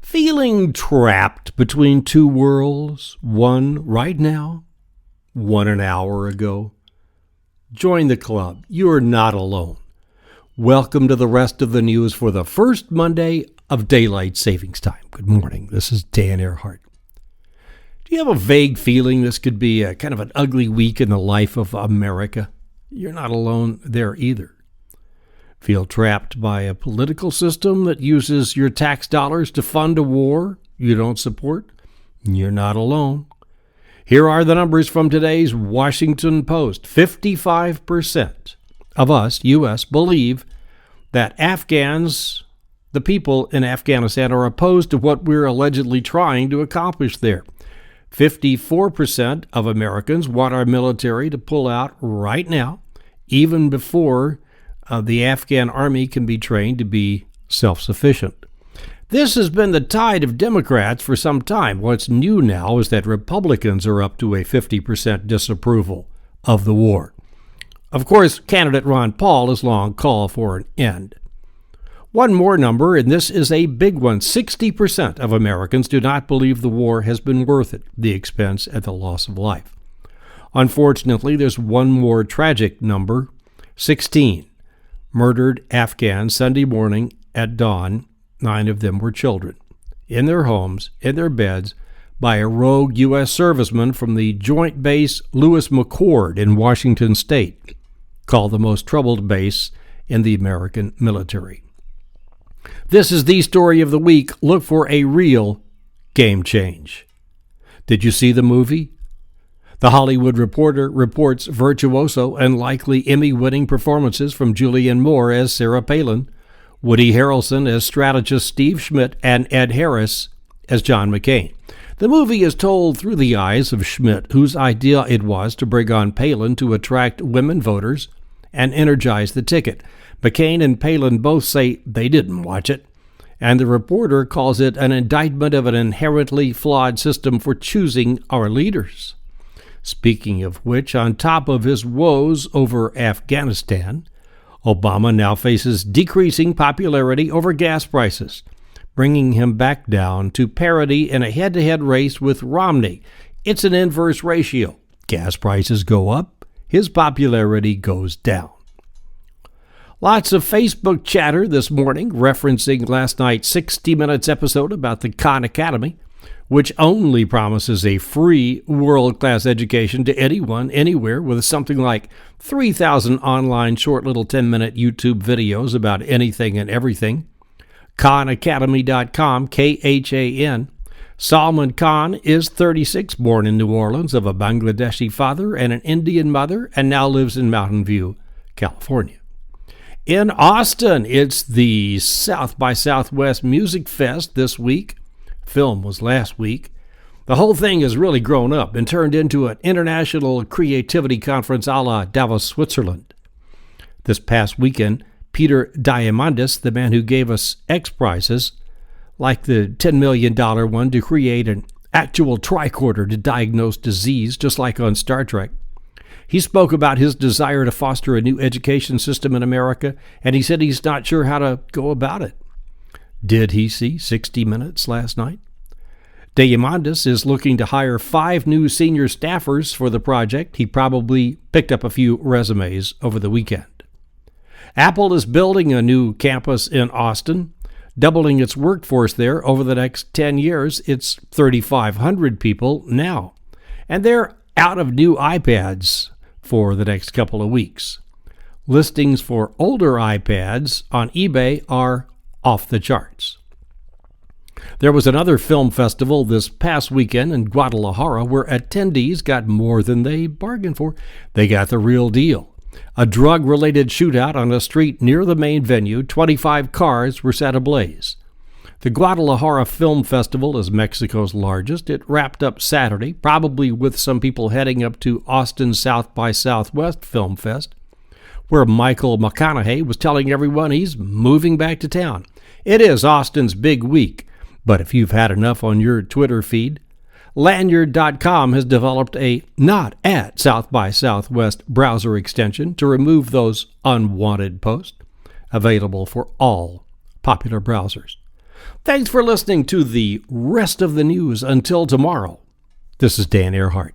Feeling trapped between two worlds, one right now, one an hour ago? Join the club. You're not alone. Welcome to the rest of the news for the first Monday of Daylight Savings Time. Good morning. This is Dan Earhart. Do you have a vague feeling this could be a kind of an ugly week in the life of America? You're not alone there either. Feel trapped by a political system that uses your tax dollars to fund a war you don't support? You're not alone. Here are the numbers from today's Washington Post. 55% of us, U.S., believe that Afghans, the people in Afghanistan, are opposed to what we're allegedly trying to accomplish there. 54% of Americans want our military to pull out right now, even before the Afghan army can be trained to be self-sufficient. This has been the tide of Democrats for some time. What's new now is that Republicans are up to a 50% disapproval of the war. Of course, candidate Ron Paul has long called for an end. One more number, and this is a big one. 60% of Americans do not believe the war has been worth it, the expense and the loss of life. Unfortunately, there's one more tragic number, 16. Murdered Afghans Sunday morning at dawn. 9 of them were children, in their homes, in their beds, by a rogue U.S. serviceman from the Joint Base Lewis McChord in Washington State, called the most troubled base in the American military. This is the story of the week. Look for a real game change. Did you see the movie? The Hollywood Reporter reports virtuoso and likely Emmy-winning performances from Julianne Moore as Sarah Palin, Woody Harrelson as strategist Steve Schmidt, and Ed Harris as John McCain. The movie is told through the eyes of Schmidt, whose idea it was to bring on Palin to attract women voters and energize the ticket. McCain and Palin both say they didn't watch it, and the reporter calls it an indictment of an inherently flawed system for choosing our leaders. Speaking of which, on top of his woes over Afghanistan, Obama now faces decreasing popularity over gas prices, bringing him back down to parity in a head-to-head race with Romney. It's an inverse ratio. Gas prices go up, his popularity goes down. Lots of Facebook chatter this morning referencing last night's 60 Minutes episode about the Khan Academy, which only promises a free world-class education to anyone, anywhere, with something like 3,000 online short little 10-minute YouTube videos about anything and everything. KhanAcademy.com, Khan. Salman Khan is 36, born in New Orleans, of a Bangladeshi father and an Indian mother, and now lives in Mountain View, California. In Austin, it's the South by Southwest Music Fest this week. Film was last week. The whole thing has really grown up and turned into an international creativity conference a la Davos, Switzerland. This past weekend, Peter Diamandis, the man who gave us X Prizes, like the $10 million one to create an actual tricorder to diagnose disease, just like on Star Trek. He spoke about his desire to foster a new education system in America, and he said he's not sure how to go about it. Did he see 60 Minutes last night? Diamandis is looking to hire 5 new senior staffers for the project. He probably picked up a few resumes over the weekend. Apple is building a new campus in Austin, doubling its workforce there over the next 10 years. It's 3,500 people now, and they're out of new iPads for the next couple of weeks. Listings for older iPads on eBay are off the charts. There was another film festival this past weekend in Guadalajara where attendees got more than they bargained for. They got the real deal. A drug-related shootout on a street near the main venue. 25 cars were set ablaze. The Guadalajara Film Festival is Mexico's largest. It wrapped up Saturday, probably with some people heading up to Austin's South by Southwest Film Fest, where Michael McConaughey was telling everyone he's moving back to town. It is Austin's big week, but if you've had enough on your Twitter feed, Lanyard.com has developed a Not at South by Southwest browser extension to remove those unwanted posts, available for all popular browsers. Thanks for listening to the rest of the news. Until tomorrow, this is Dan Earhart.